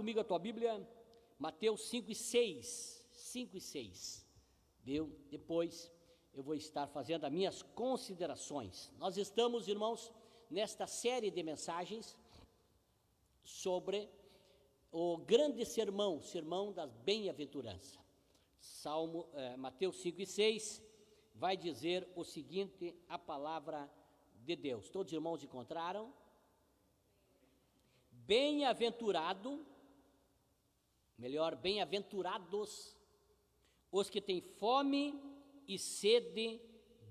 comigo a tua Bíblia, Mateus 5 e 6, 5 e 6, viu? Depois eu vou estar fazendo as minhas considerações. Nós estamos, irmãos, nesta série de mensagens sobre o grande sermão, sermão das bem-aventuranças. Mateus 5 e 6 vai dizer o seguinte, a palavra de Deus. Todos os irmãos encontraram? Bem-aventurados os que têm fome e sede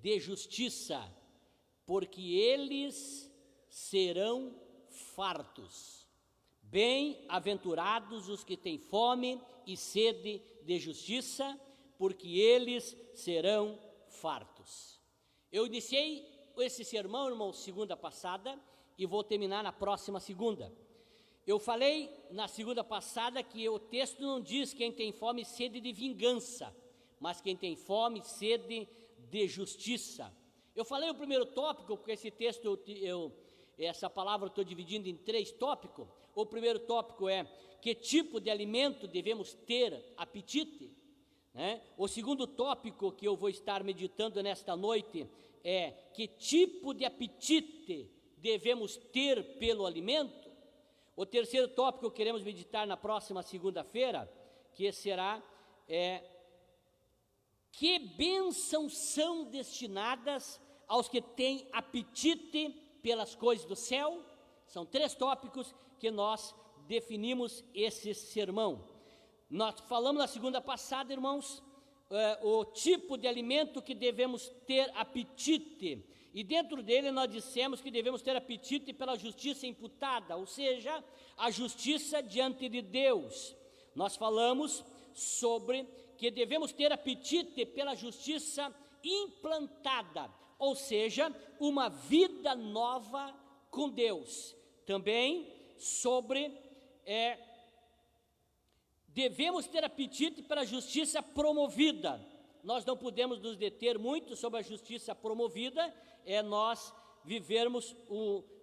de justiça, porque eles serão fartos. Bem-aventurados os que têm fome e sede de justiça, porque eles serão fartos. Eu iniciei esse sermão, irmão, segunda passada, e vou terminar na próxima segunda. Eu falei na segunda passada que o texto não diz quem tem fome e sede de vingança, mas quem tem fome e sede de justiça. Eu falei o primeiro tópico, porque esse texto, essa palavra eu estou dividindo em 3 tópicos. O primeiro tópico é que tipo de alimento devemos ter apetite, né? O segundo tópico que eu vou estar meditando nesta noite é que tipo de apetite devemos ter pelo alimento. O terceiro tópico que queremos meditar na próxima segunda-feira, que será que bênçãos são destinadas aos que têm apetite pelas coisas do céu. São 3 tópicos que nós definimos esse sermão. Nós falamos na segunda passada, irmãos, o tipo de alimento que devemos ter apetite, e dentro dele nós dissemos que devemos ter apetite pela justiça imputada, ou seja, a justiça diante de Deus. Nós falamos sobre que devemos ter apetite pela justiça implantada, ou seja, uma vida nova com Deus. Também sobre devemos ter apetite pela justiça promovida. Nós não podemos nos deter muito sobre a justiça promovida, nós vivermos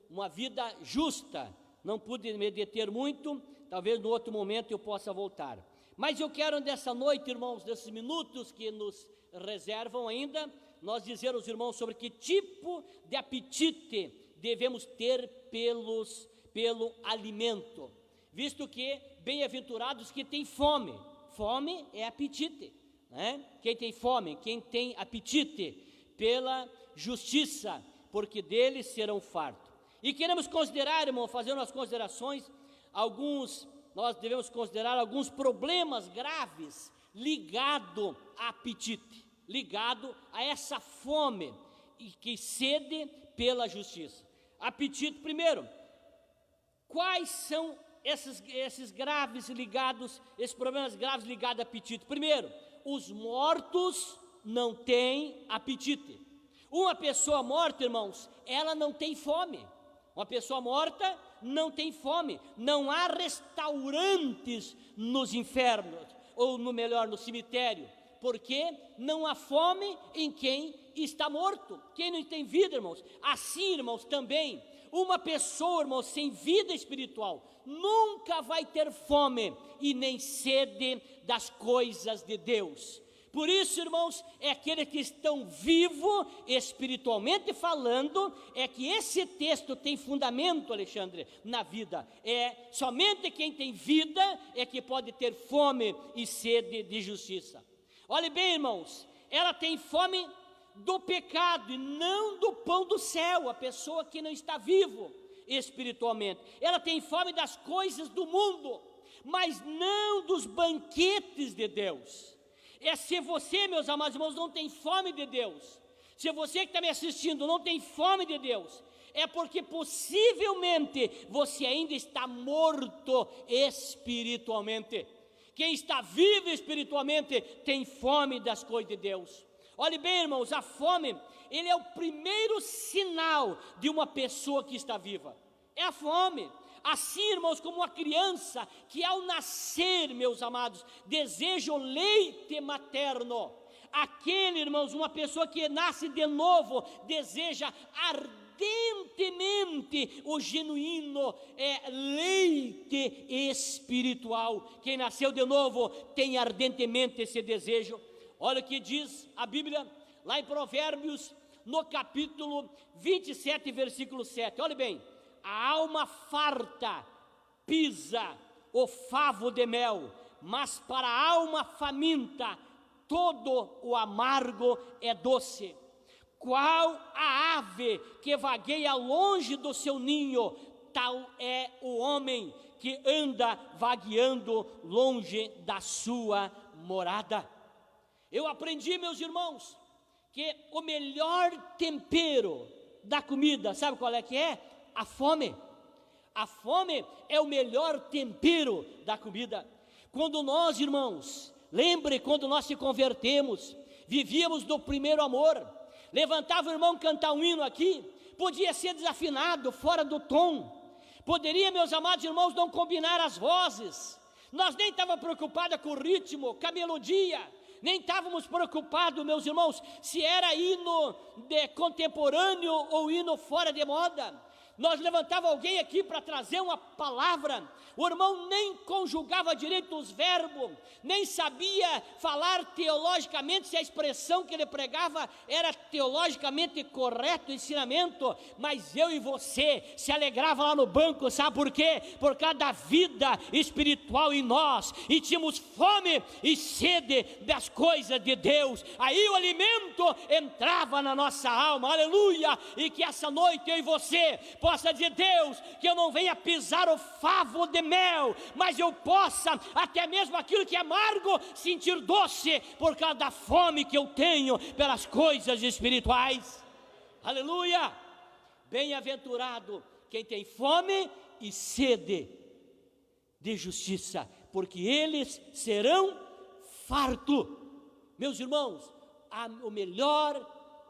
uma vida justa. Não pude me deter muito, talvez no outro momento eu possa voltar. Mas eu quero nessa noite, irmãos, desses minutos que nos reservam ainda, nós dizer aos irmãos sobre que tipo de apetite devemos ter pelo alimento. Visto que bem-aventurados que têm fome. Fome é apetite, né? Quem tem fome, quem tem apetite pela justiça, porque deles serão fartos. E queremos considerar, irmão, fazendo as considerações, nós devemos considerar alguns problemas graves ligado a apetite, ligado a essa fome e que sede pela justiça. Apetite, primeiro, quais são esses problemas graves ligados a apetite? Primeiro, os mortos não têm apetite. Uma pessoa morta, irmãos, ela não tem fome. Uma pessoa morta não tem fome. Não há restaurantes nos infernos, ou no cemitério, porque não há fome em quem está morto, quem não tem vida, irmãos. Assim, irmãos, também, uma pessoa, irmãos, sem vida espiritual, nunca vai ter fome e nem sede das coisas de Deus. Por isso, irmãos, aqueles que estão vivos, espiritualmente falando, que esse texto tem fundamento, Alexandre, na vida. Somente quem tem vida que pode ter fome e sede de justiça. Olhe bem, irmãos, ela tem fome do pecado e não do pão do céu, a pessoa que não está vivo espiritualmente. Ela tem fome das coisas do mundo, mas não dos banquetes de Deus. Se você, meus amados irmãos, não tem fome de Deus, se você que está me assistindo não tem fome de Deus, é porque possivelmente você ainda está morto espiritualmente. Quem está vivo espiritualmente tem fome das coisas de Deus. Olhe bem, irmãos, a fome, ele é o primeiro sinal de uma pessoa que está viva. É a fome. Assim, irmãos, como uma criança que ao nascer, meus amados, deseja o leite materno. Aquele, irmãos, uma pessoa que nasce de novo, deseja ardentemente o genuíno leite espiritual. Quem nasceu de novo tem ardentemente esse desejo. Olha o que diz a Bíblia, lá em Provérbios, no capítulo 27, versículo 7. Olha bem, a alma farta pisa o favo de mel, mas para a alma faminta todo o amargo é doce. Qual a ave que vagueia longe do seu ninho, tal é o homem que anda vagueando longe da sua morada. Eu aprendi, meus irmãos, que o melhor tempero da comida, sabe qual é que é? A fome. A fome é o melhor tempero da comida. Quando nós, irmãos, lembre quando nós se convertemos, vivíamos do primeiro amor, levantava o irmão cantar um hino aqui, podia ser desafinado, fora do tom, poderia, meus amados irmãos, não combinar as vozes, nós nem estávamos preocupados com o ritmo, com a melodia, nem estávamos preocupados, meus irmãos, se era hino contemporâneo ou hino fora de moda. Nós levantava alguém aqui para trazer uma palavra, o irmão nem conjugava direito os verbos, nem sabia falar teologicamente se a expressão que ele pregava era teologicamente correto o ensinamento, mas eu e você se alegrava lá no banco, sabe por quê? Por causa da vida espiritual em nós, e tínhamos fome e sede das coisas de Deus, aí o alimento entrava na nossa alma, aleluia, e que essa noite eu e você possa dizer, Deus, que eu não venha pisar o favo de mel, mas eu possa, até mesmo aquilo que é amargo, sentir doce, por causa da fome que eu tenho pelas coisas espirituais, aleluia. Bem-aventurado quem tem fome e sede de justiça, porque eles serão fartos. Meus irmãos, o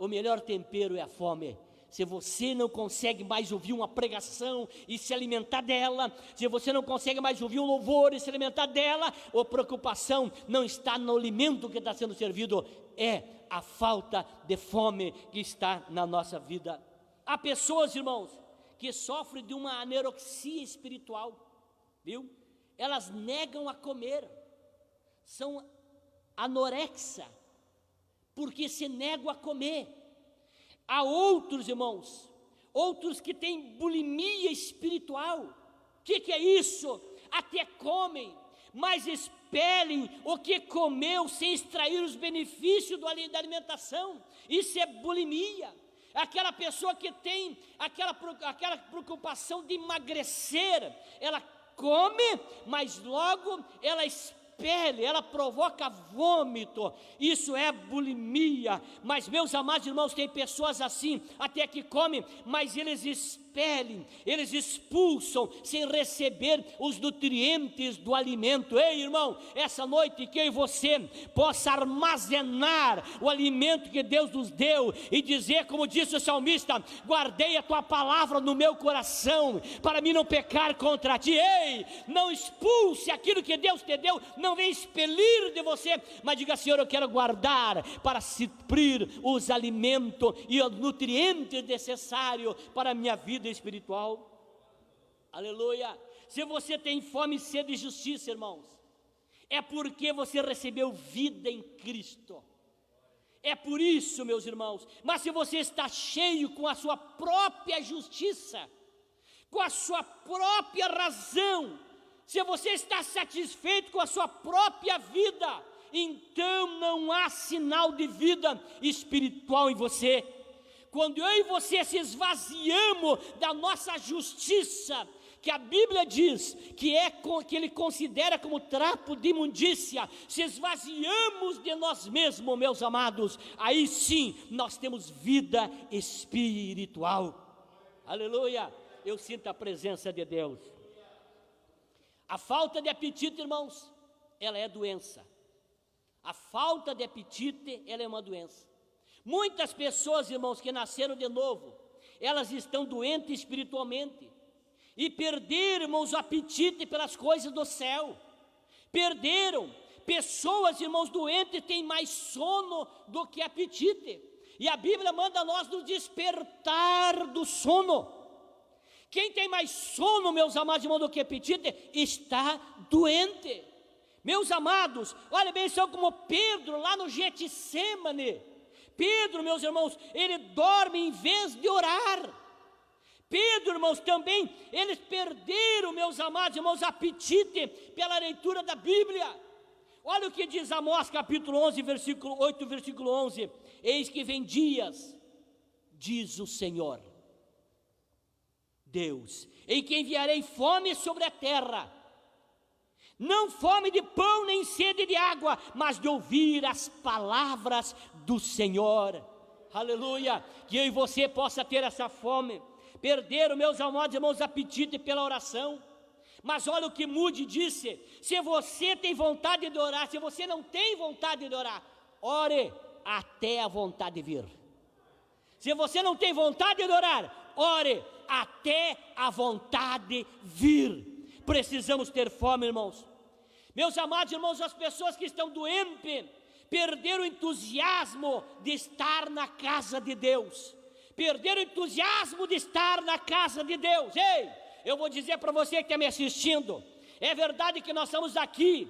melhor tempero é a fome. Se você não consegue mais ouvir uma pregação e se alimentar dela, se você não consegue mais ouvir um louvor e se alimentar dela, a preocupação não está no alimento que está sendo servido, é a falta de fome que está na nossa vida. Há pessoas, irmãos, que sofrem de uma anorexia espiritual, viu? Elas negam a comer, são anorexa, porque se negam a comer. Há outros, irmãos, outros que têm bulimia espiritual. O que é isso? Até comem, mas expelem o que comeu sem extrair os benefícios da alimentação. Isso é bulimia. Aquela pessoa que tem aquela preocupação de emagrecer, ela come, mas logo ela expele, ela provoca vômito, isso é bulimia. Mas meus amados irmãos, tem pessoas assim, até que comem, mas eles expelem, eles expulsam, sem receber os nutrientes do alimento. Ei, irmão, essa noite que eu e você possa armazenar o alimento que Deus nos deu, e dizer como disse o salmista, guardei a tua palavra no meu coração, para mim não pecar contra ti. Ei, não expulse aquilo que Deus te deu, não vem expelir de você, mas diga, Senhor, eu quero guardar para suprir os alimentos e os nutrientes necessários para a minha vida espiritual, aleluia. Se você tem fome e sede de justiça, irmãos, é porque você recebeu vida em Cristo, é por isso, meus irmãos. Mas se você está cheio com a sua própria justiça, com a sua própria razão, se você está satisfeito com a sua própria vida, então não há sinal de vida espiritual em você. Quando eu e você se esvaziamos da nossa justiça, que a Bíblia diz que ele considera como trapo de imundícia, se esvaziamos de nós mesmos, meus amados, aí sim nós temos vida espiritual, aleluia. Eu sinto a presença de Deus. A falta de apetite, irmãos, ela é doença. A falta de apetite, ela é uma doença. Muitas pessoas, irmãos, que nasceram de novo, elas estão doentes espiritualmente, e perderam, irmãos, o apetite pelas coisas do céu, perderam. Pessoas, irmãos, doentes têm mais sono do que apetite. E a Bíblia manda nós nos despertar do sono. Quem tem mais sono, meus amados irmãos, do que apetite, está doente. Meus amados, olha bem só como Pedro lá no Getsêmani. Pedro, meus irmãos, ele dorme em vez de orar. Pedro, irmãos, também, eles perderam, meus amados irmãos, apetite pela leitura da Bíblia. Olha o que diz Amós capítulo 11, versículo 8, versículo 11. Eis que vem dias, diz o Senhor Deus, em que enviarei fome sobre a terra, não fome de pão nem sede de água, mas de ouvir as palavras do Senhor. Aleluia, que eu e você possa ter essa fome. Perderam, meus amados irmãos, apetite pela oração. Mas olha o que Moody disse: se você tem vontade de orar, se você não tem vontade de orar, ore até a vontade vir. Se você não tem vontade de orar, ore até a vontade vir. Precisamos ter fome, irmãos. Meus amados irmãos, as pessoas que estão doentes perderam o entusiasmo de estar na casa de Deus. Perderam o entusiasmo de estar na casa de Deus. Ei, eu vou dizer para você que está me assistindo, é verdade que nós estamos aqui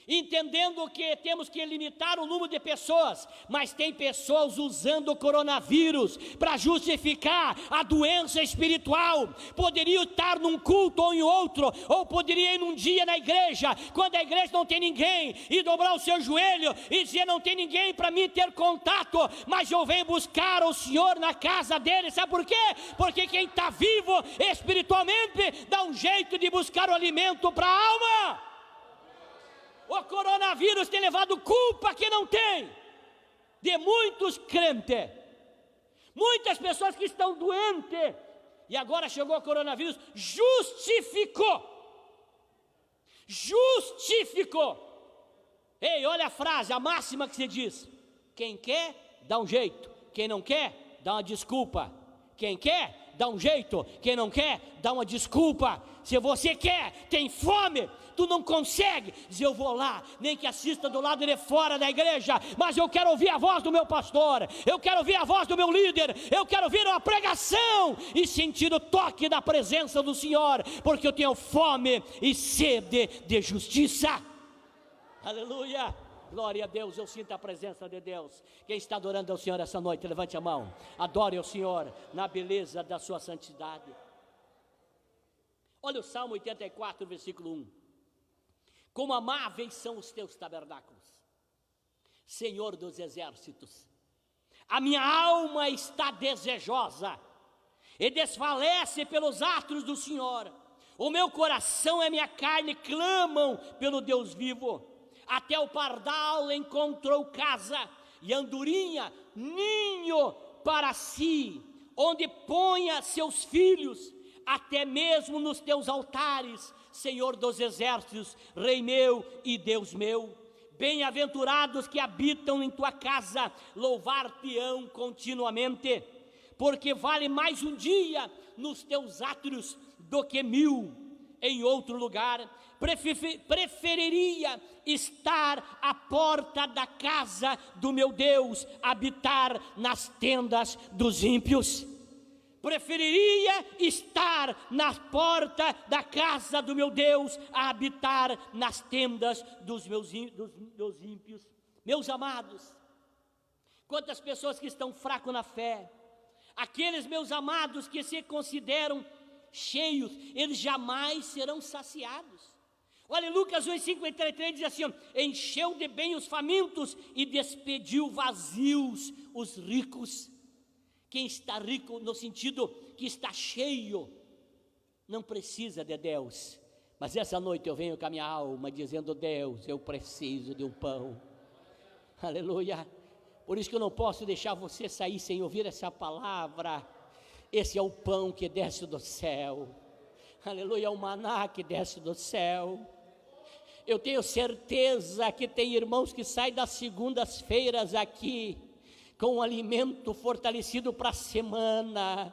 entendendo que temos que limitar o número de pessoas, mas tem pessoas usando o coronavírus para justificar a doença espiritual. Poderia estar num culto ou em outro, ou poderia ir num dia na igreja, quando a igreja não tem ninguém, e dobrar o seu joelho e dizer: não tem ninguém para mim ter contato, mas eu venho buscar o Senhor na casa dele. Sabe por quê? Porque quem está vivo espiritualmente dá um jeito de buscar o alimento para a alma. O coronavírus tem levado culpa que não tem de muitos crentes, muitas pessoas que estão doentes, e agora chegou o coronavírus, justificou. Ei, olha a frase, a máxima que se diz: quem quer, dá um jeito, quem não quer, dá uma desculpa. Quem quer, dá um jeito, quem não quer, dá uma desculpa. Se você quer, tem fome, tu não consegue, diz: eu vou lá, nem que assista do lado de fora da igreja, mas eu quero ouvir a voz do meu pastor, eu quero ouvir a voz do meu líder, eu quero ouvir uma pregação e sentir o toque da presença do Senhor, porque eu tenho fome e sede de justiça. Aleluia, glória a Deus, eu sinto a presença de Deus. Quem está adorando ao Senhor essa noite, levante a mão, adore ao Senhor na beleza da sua santidade. Olha o Salmo 84, versículo 1. Como amáveis são os teus tabernáculos, Senhor dos exércitos. A minha alma está desejosa e desfalece pelos atos do Senhor. O meu coração e minha carne clamam pelo Deus vivo. Até o pardal encontrou casa, e a andorinha ninho para si, onde ponha seus filhos. Até mesmo nos teus altares, Senhor dos exércitos, Rei meu e Deus meu. Bem-aventurados que habitam em tua casa, louvar-te-ão continuamente, porque vale mais um dia nos teus átrios do que 1000 em outro lugar. Preferiria estar à porta da casa do meu Deus, habitar nas tendas dos ímpios. Preferiria estar na porta da casa do meu Deus, a habitar nas tendas dos ímpios. Meus amados, quantas pessoas que estão fracos na fé, aqueles, meus amados, que se consideram cheios, eles jamais serão saciados. Olha, Lucas 1,53 diz assim: encheu de bem os famintos e despediu vazios os ricos. Quem está rico no sentido que está cheio, não precisa de Deus. Mas essa noite eu venho com a minha alma dizendo: Deus, eu preciso de um pão. Aleluia. Por isso que eu não posso deixar você sair sem ouvir essa palavra. Esse é o pão que desce do céu. Aleluia, é o maná que desce do céu. Eu tenho certeza que tem irmãos que saem das segundas-feiras aqui com um alimento fortalecido para a semana.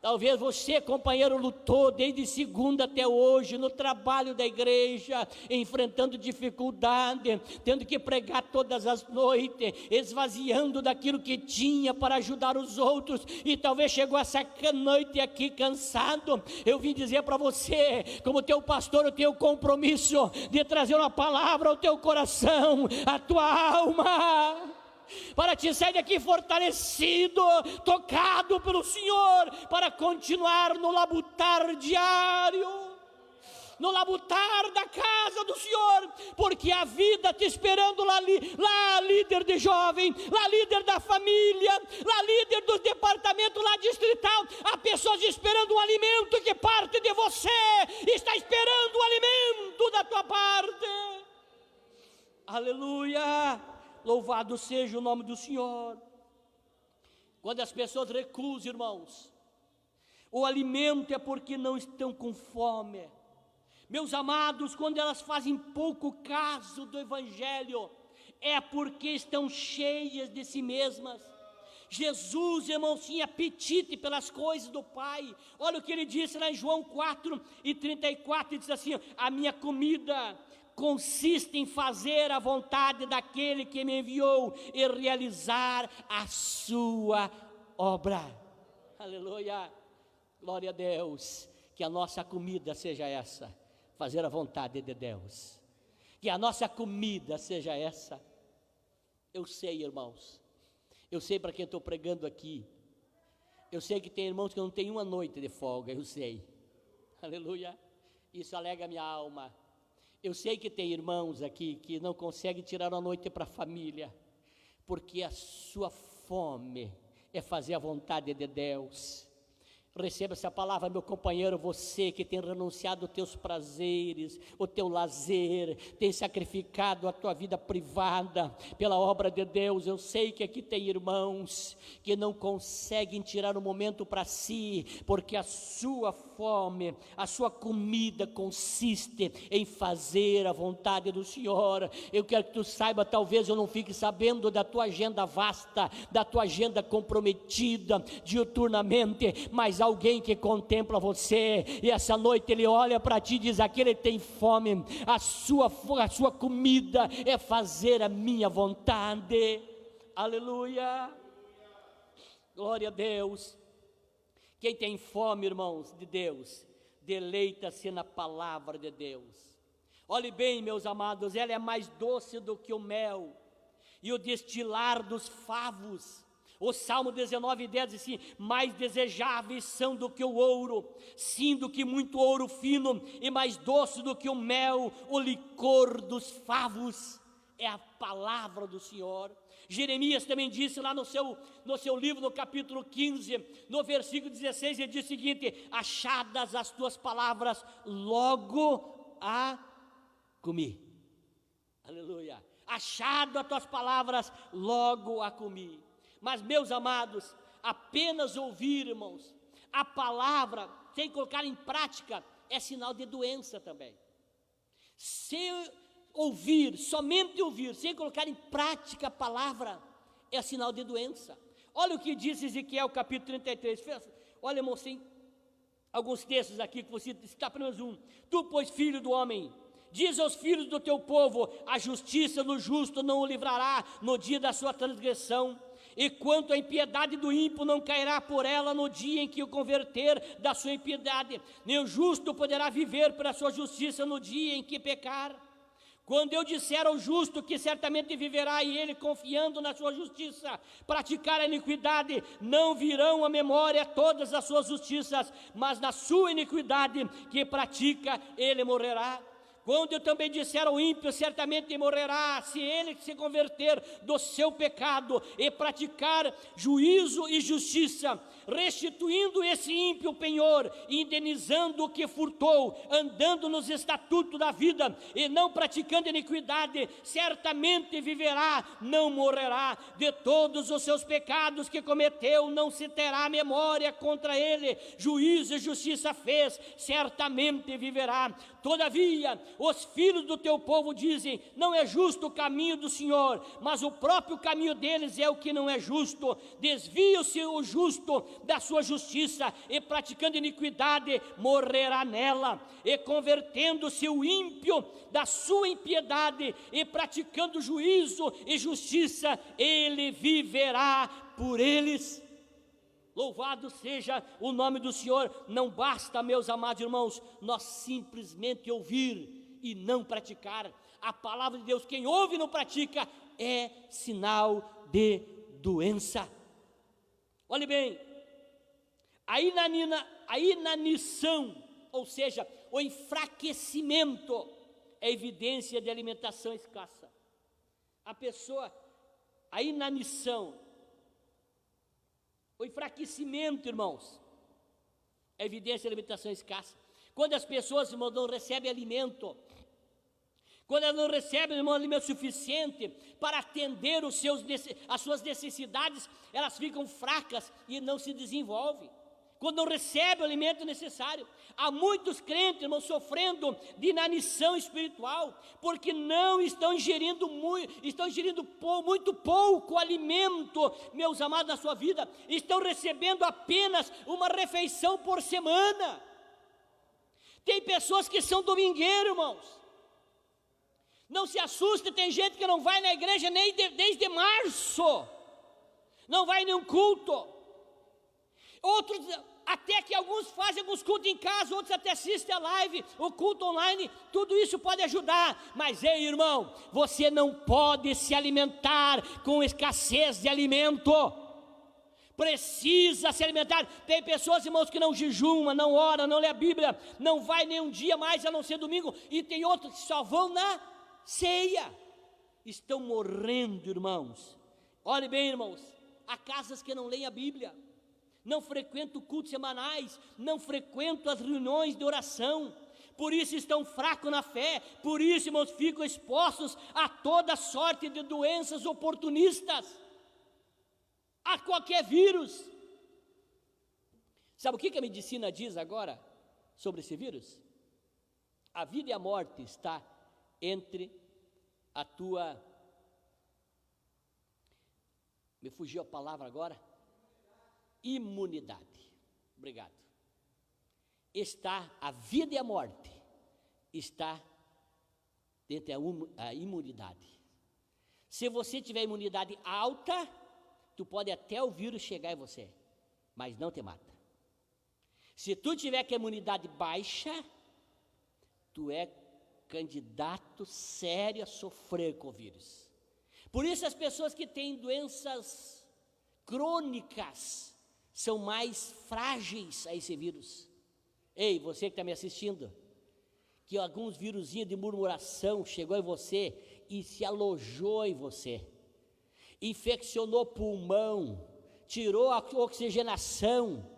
Talvez você, companheiro, lutou desde segunda até hoje, no trabalho da igreja, enfrentando dificuldade, tendo que pregar todas as noites, esvaziando daquilo que tinha para ajudar os outros, e talvez chegou essa noite aqui cansado. Eu vim dizer para você, como teu pastor, eu tenho compromisso de trazer uma palavra ao teu coração, à tua alma, para te sair daqui fortalecido, tocado pelo Senhor, para continuar no labutar diário, no labutar da casa do Senhor, porque a vida te esperando lá, líder de jovem, lá líder da família, lá líder do departamento lá distrital, há pessoas esperando um alimento que parte de você, está esperando o alimento da tua parte. Aleluia. Louvado seja o nome do Senhor. Quando as pessoas recusam, irmãos, o alimento é porque não estão com fome. Meus amados, quando elas fazem pouco caso do Evangelho, é porque estão cheias de si mesmas. Jesus, irmãos, tinha apetite pelas coisas do Pai. Olha o que ele disse lá em João 4:34, ele diz assim: a minha comida consiste em fazer a vontade daquele que me enviou e realizar a sua obra. Aleluia, glória a Deus. Que a nossa comida seja essa, fazer a vontade de Deus. Que a nossa comida seja essa. Eu sei, irmãos, eu sei para quem estou pregando aqui, eu sei que tem irmãos que não tem uma noite de folga, eu sei, aleluia, isso alega a minha alma. Eu sei que tem irmãos aqui que não conseguem tirar uma noite para a família, porque a sua fome é fazer a vontade de Deus. Receba essa palavra, meu companheiro, você que tem renunciado aos teus prazeres, o teu lazer, tem sacrificado a tua vida privada pela obra de Deus. Eu sei que aqui tem irmãos que não conseguem tirar um momento para si, porque a sua fome, a sua comida consiste em fazer a vontade do Senhor. Eu quero que tu saiba, talvez eu não fique sabendo da tua agenda vasta, da tua agenda comprometida diuturnamente, mas alguém que contempla você, e essa noite ele olha para ti e diz: aquele tem fome, a sua comida é fazer a minha vontade. Aleluia, glória a Deus. Quem tem fome, irmãos, de Deus, deleita-se na palavra de Deus. Olhe bem, meus amados, ela é mais doce do que o mel e o destilar dos favos. O Salmo 19:10 diz assim: mais desejáveis são do que o ouro, sim, do que muito ouro fino, e mais doce do que o mel, o licor dos favos. É a palavra do Senhor. Jeremias também disse lá no seu livro, no capítulo 15, no versículo 16, ele diz o seguinte: achadas as tuas palavras, logo a comi. Aleluia. Achado as tuas palavras, logo a comi. Mas, meus amados, apenas ouvir, irmãos, a palavra, sem colocar em prática, é sinal de doença também. Se ouvir, somente ouvir, sem colocar em prática a palavra, é sinal de doença. Olha o que diz Ezequiel capítulo 33. Olha, irmãos, tem alguns textos aqui que você está apenas um. Tu, pois, filho do homem, diz aos filhos do teu povo: a justiça do justo não o livrará no dia da sua transgressão, e quanto à impiedade do ímpio, não cairá por ela no dia em que o converter da sua impiedade, nem o justo poderá viver pela sua justiça no dia em que pecar. Quando eu disser ao justo que certamente viverá, e ele, confiando na sua justiça, praticar a iniquidade, não virão à memória todas as suas justiças, mas na sua iniquidade que pratica, ele morrerá. Quando eu também disser ao ímpio, certamente morrerá, se ele se converter do seu pecado e praticar juízo e justiça, restituindo esse ímpio penhor, indenizando o que furtou, andando nos estatutos da vida e não praticando iniquidade, certamente viverá, não morrerá. De todos os seus pecados que cometeu, não se terá memória contra ele. Juízo e justiça fez, certamente viverá. Todavia, Os filhos do teu povo dizem: não é justo o caminho do Senhor, mas o próprio caminho deles é o que não é justo. Desvia-se o justo da sua justiça, e praticando iniquidade, morrerá nela. E convertendo-se o ímpio da sua impiedade, e praticando juízo e justiça, ele viverá por eles. Louvado seja o nome do Senhor. Não basta, meus amados irmãos, nós simplesmente ouvir e não praticar a palavra de Deus. Quem ouve e não pratica é sinal de doença. Olhe bem, a inanição, ou seja, o enfraquecimento, é evidência de alimentação escassa. A inanição, o enfraquecimento, irmãos, é evidência de alimentação escassa. Quando as pessoas, irmãos, não recebem alimento, quando elas não recebem, irmão, alimento suficiente para atender as suas necessidades, elas ficam fracas e não se desenvolvem. Quando não recebem o alimento necessário, há muitos crentes, irmãos, sofrendo de inanição espiritual, porque não estão ingerindo muito pouco alimento, meus amados, na sua vida. Estão recebendo apenas uma refeição por semana. Tem pessoas que são domingueiros, irmãos. Não se assuste, tem gente que não vai na igreja nem desde março, não vai em nenhum culto. Outros, até que alguns fazem alguns cultos em casa, outros até assistem a live, o culto online, tudo isso pode ajudar. Mas ei, irmão, você não pode se alimentar com escassez de alimento. Precisa se alimentar. Tem pessoas, irmãos, que não jejuam, não oram, não lê a Bíblia, não vai nenhum dia mais a não ser domingo, e tem outros que só vão na ceia. Estão morrendo, irmãos. Olhe bem, irmãos, há casas que não leem a Bíblia, não frequentam cultos semanais, não frequentam as reuniões de oração, por isso estão fracos na fé, por isso, irmãos, ficam expostos a toda sorte de doenças oportunistas, a qualquer vírus. Sabe o que a medicina diz agora sobre esse vírus? A vida e a morte está entre a tua... Me fugiu a palavra agora. Imunidade. Obrigado. A vida e a morte está entre a imunidade. Se você tiver imunidade alta, tu pode até o vírus chegar em você, mas não te mata. Se tu tiver com a imunidade baixa, tu é candidato sério a sofrer com o vírus. Por isso as pessoas que têm doenças crônicas são mais frágeis a esse vírus. Ei, você que está me assistindo, que alguns vírusinhos de murmuração chegou em você e se alojou em você, infeccionou o pulmão, tirou a oxigenação,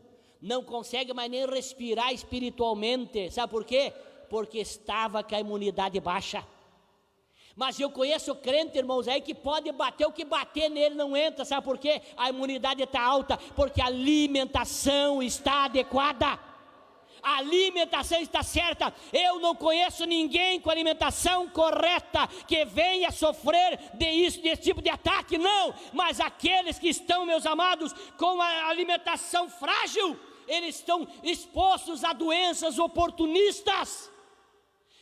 não consegue mais nem respirar espiritualmente. Sabe por quê? Porque estava com a imunidade baixa. Mas eu conheço crente, irmãos, aí que pode bater, o que bater nele não entra. Sabe por quê? A imunidade está alta, porque a alimentação está adequada, a alimentação está certa. Eu não conheço ninguém com alimentação correta que venha sofrer desse tipo de ataque, não. Mas aqueles que estão, meus amados, com a alimentação frágil, eles estão expostos a doenças oportunistas,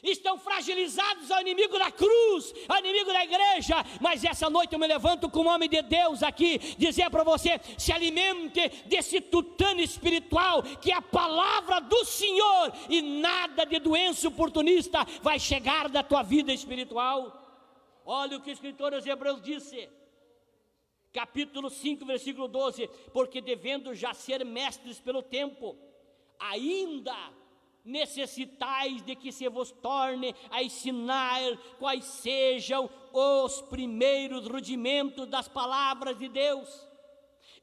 estão fragilizados ao inimigo da cruz, ao inimigo da igreja. Mas essa noite eu me levanto com o nome de Deus aqui, dizer para você: se alimente desse tutano espiritual, que é a palavra do Senhor, e nada de doença oportunista vai chegar da tua vida espiritual. Olha o que o escritor aos Hebreus disse, capítulo 5, versículo 12: porque devendo já ser mestres pelo tempo, ainda necessitais de que se vos torne a ensinar quais sejam os primeiros rudimentos das palavras de Deus,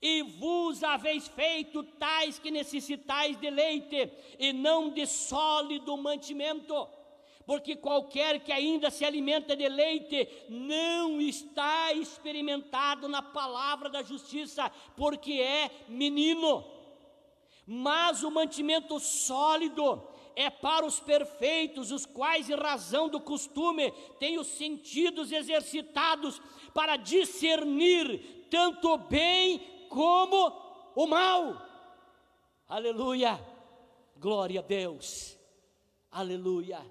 e vos haveis feito tais que necessitais de leite e não de sólido mantimento, porque qualquer que ainda se alimenta de leite não está experimentado na palavra da justiça, porque é menino. Mas o mantimento sólido é para os perfeitos, os quais, em razão do costume, têm os sentidos exercitados para discernir tanto o bem como o mal. Aleluia, glória a Deus, aleluia.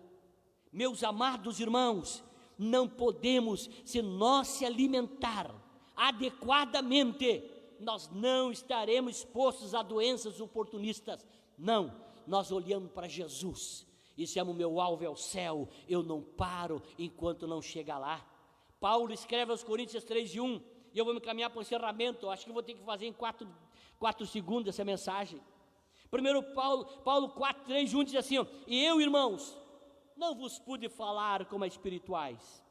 Meus amados irmãos, não podemos, se nós se alimentar adequadamente, nós não estaremos expostos a doenças oportunistas. Não, nós olhamos para Jesus e dizemos: o meu alvo é o céu, eu não paro enquanto não chega lá. Paulo escreve aos Coríntios 3:1, e eu vou me caminhar para o encerramento. Acho que vou ter que fazer em 4 segundos essa mensagem. Primeiro Paulo 4:3:1 diz assim: e eu, irmãos, não vos pude falar como a espirituais,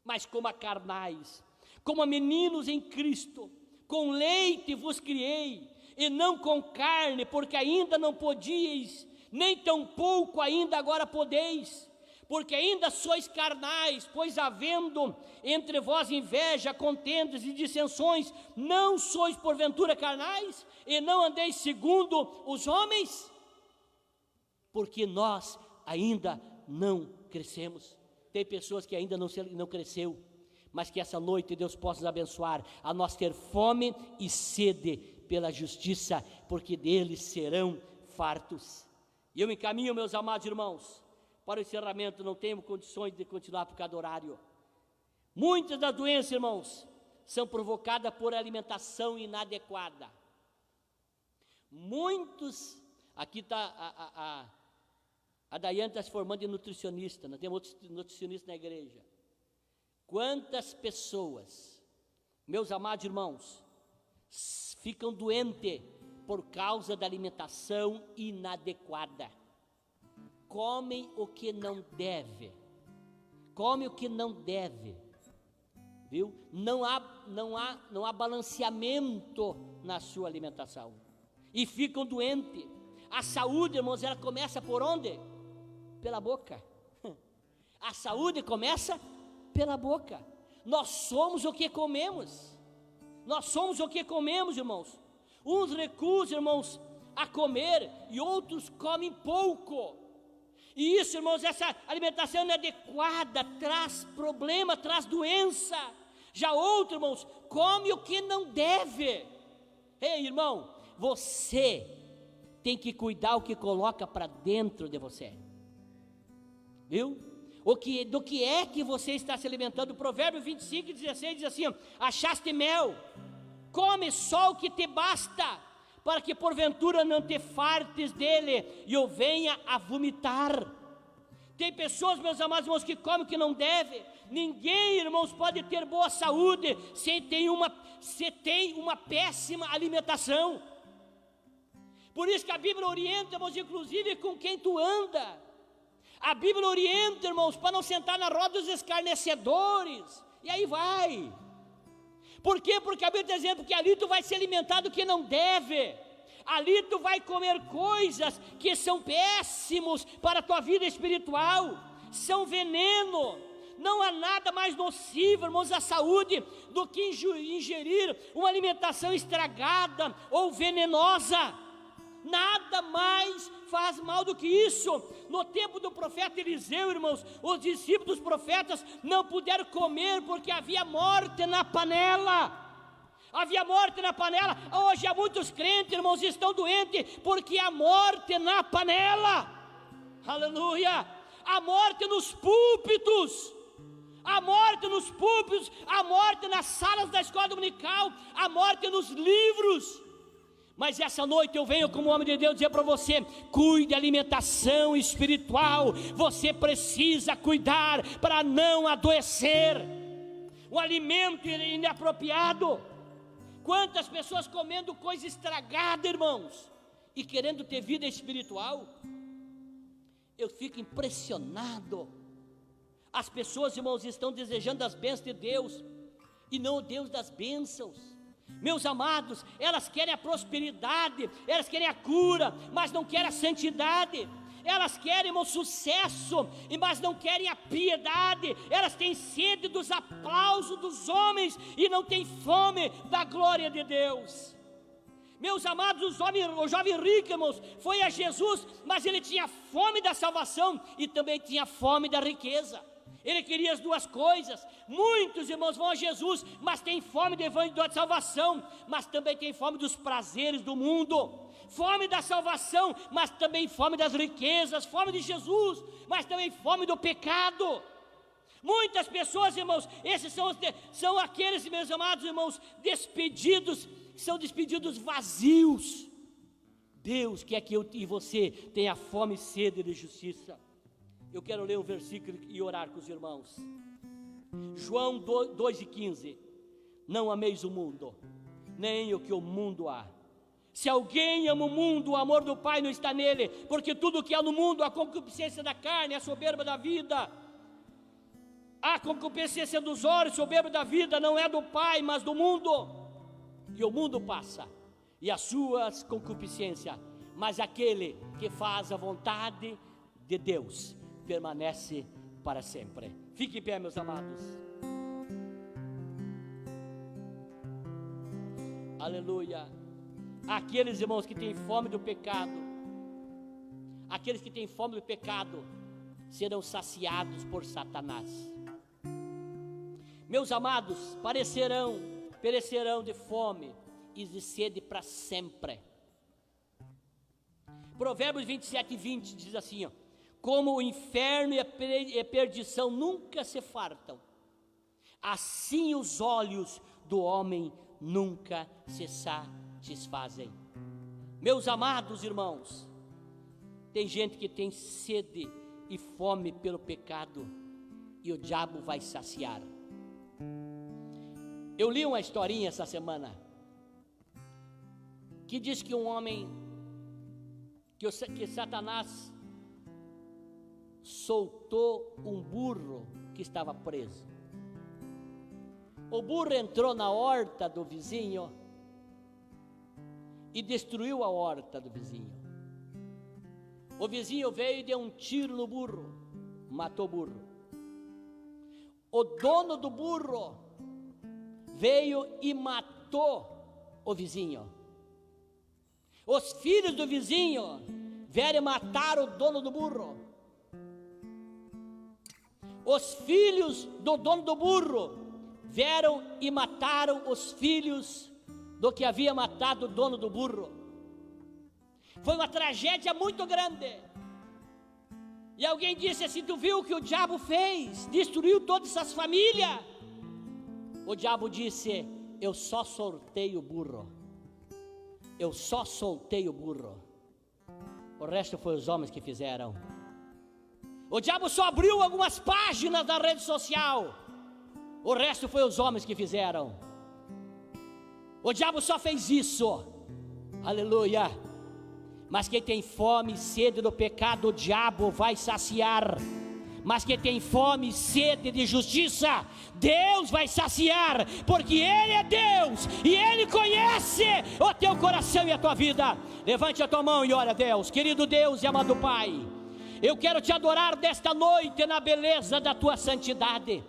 mas como a carnais, como a meninos em Cristo. Com leite vos criei, e não com carne, porque ainda não podíeis, nem tampouco ainda agora podeis, porque ainda sois carnais, pois havendo entre vós inveja, contendas e dissensões, não sois porventura carnais, e não andeis segundo os homens? Porque nós ainda não crescemos. Tem pessoas que ainda não cresceu, mas que essa noite Deus possa nos abençoar a nós ter fome e sede pela justiça, porque deles serão fartos. E eu me encaminho, meus amados irmãos, para o encerramento. Não tenho condições de continuar por causa do horário. Muitas das doenças, irmãos, são provocadas por alimentação inadequada. Muitos, aqui está a Daiane está se formando em nutricionista, nós temos outros nutricionistas na igreja. Quantas pessoas, meus amados irmãos, ficam doentes por causa da alimentação inadequada? Comem o que não deve, viu? Não há balanceamento na sua alimentação, e ficam doentes. A saúde, irmãos, ela começa por onde? Pela boca. A saúde começa pela boca. Nós somos o que comemos. Irmãos. Uns recusam, irmãos, a comer, e outros comem pouco. E isso, irmãos, essa alimentação inadequada traz problema, traz doença. Já outro, irmãos, come o que não deve. Ei, irmão, você tem que cuidar o que coloca para dentro de você, viu? Do que é que você está se alimentando? Provérbio 25:16 diz assim: achaste mel, come só o que te basta, para que porventura não te fartes dele e o venha a vomitar. Tem pessoas, meus amados irmãos, que comem o que não deve. Ninguém, irmãos, pode ter boa saúde se tem uma péssima alimentação. Por isso que a Bíblia orienta, irmãos, inclusive com quem tu anda. A Bíblia orienta, irmãos, para não sentar na roda dos escarnecedores. E aí vai. Por quê? Porque a Bíblia está dizendo que ali tu vai se alimentar do que não deve. Ali tu vai comer coisas que são péssimos para a tua vida espiritual. São veneno. Não há nada mais nocivo, irmãos, à saúde do que ingerir uma alimentação estragada ou venenosa. Nada mais faz mal do que isso. No tempo do profeta Eliseu, irmãos, os discípulos dos profetas não puderam comer porque havia morte na panela. Hoje há muitos crentes, irmãos, estão doentes porque há morte na panela. Aleluia. A morte nos púlpitos, a morte nas salas da escola dominical, a morte nos livros. Mas essa noite eu venho como homem de Deus dizer para você: cuide da alimentação espiritual. Você precisa cuidar para não adoecer. O alimento inapropriado. Quantas pessoas comendo coisa estragada, irmãos, e querendo ter vida espiritual. Eu fico impressionado. As pessoas, irmãos, estão desejando as bênçãos de Deus e não o Deus das bênçãos. Meus amados, elas querem a prosperidade, elas querem a cura, mas não querem a santidade. Elas querem o sucesso, mas não querem a piedade. Elas têm sede dos aplausos dos homens e não têm fome da glória de Deus. Meus amados, o jovem rico, irmãos, foi a Jesus, mas ele tinha fome da salvação e também tinha fome da riqueza. Ele queria as duas coisas. Muitos irmãos vão a Jesus, mas tem fome do evangelho da salvação, mas também tem fome dos prazeres do mundo. Fome da salvação, mas também fome das riquezas, fome de Jesus, mas também fome do pecado. Muitas pessoas, irmãos, esses são aqueles, meus amados irmãos, são despedidos vazios. Deus quer que eu e você tenha fome e sede de justiça. Eu quero ler um versículo e orar com os irmãos. João 2,15. Não ameis o mundo, nem o que o mundo há. Se alguém ama o mundo, o amor do Pai não está nele, porque tudo que há no mundo, a concupiscência da carne, a soberba da vida, a concupiscência dos olhos, soberba da vida, não é do Pai, mas do mundo. E o mundo passa, e as suas concupiscências, mas aquele que faz a vontade de Deus permanece para sempre. Fique em pé, meus amados. Aleluia. Aqueles irmãos que têm fome do pecado, aqueles que têm fome do pecado, serão saciados por Satanás. Meus amados, perecerão de fome e de sede para sempre. Provérbios 27:20 diz assim, ó: como o inferno e a perdição nunca se fartam, assim os olhos do homem nunca se satisfazem. Meus amados irmãos, tem gente que tem sede e fome pelo pecado, e o diabo vai saciar. Eu li uma historinha essa semana, que diz que um homem, que Satanás soltou um burro que estava preso. O burro entrou na horta do vizinho e destruiu a horta do vizinho. O vizinho veio e deu um tiro no burro, matou o burro. O dono do burro veio e matou o vizinho. Os filhos do vizinho vieram matar o dono do burro. Os filhos do dono do burro vieram e mataram os filhos do que havia matado o dono do burro. Foi uma tragédia muito grande. E alguém disse assim: tu viu o que o diabo fez? Destruiu todas essas famílias. O diabo disse: eu só soltei o burro. Eu só soltei o burro. O resto foi os homens que fizeram. O diabo só abriu algumas páginas da rede social. O resto foi os homens que fizeram. O diabo só fez isso. Aleluia. Mas quem tem fome e sede do pecado, o diabo vai saciar. Mas quem tem fome e sede de justiça, Deus vai saciar, porque Ele é Deus e Ele conhece o teu coração e a tua vida. Levante a tua mão e ore a Deus. Querido Deus e amado Pai, eu quero te adorar desta noite na beleza da tua santidade.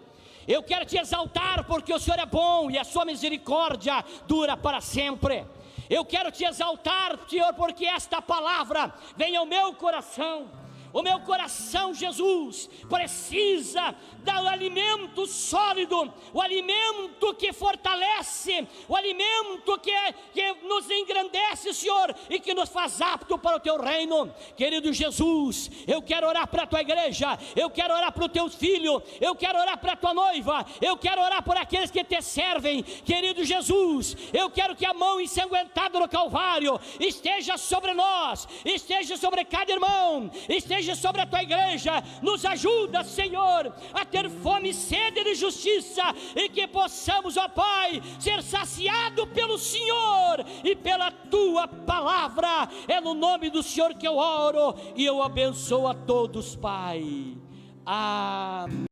Eu quero te exaltar porque o Senhor é bom e a sua misericórdia dura para sempre. Eu quero te exaltar, Senhor, porque esta palavra vem ao meu coração. O meu coração, Jesus, precisa do alimento sólido, o alimento que fortalece, o alimento que nos engrandece, Senhor, e que nos faz apto para o teu reino. Querido Jesus, eu quero orar para a tua igreja, eu quero orar para os teus filhos, eu quero orar para a tua noiva, eu quero orar por aqueles que te servem. Querido Jesus, eu quero que a mão ensanguentada no Calvário esteja sobre nós, esteja sobre cada irmão, esteja sobre a tua igreja. Nos ajuda, Senhor, a ter fome e sede de justiça, e que possamos, ó Pai, ser saciado pelo Senhor e pela tua palavra. É no nome do Senhor que eu oro e eu abençoo a todos, Pai. Amém.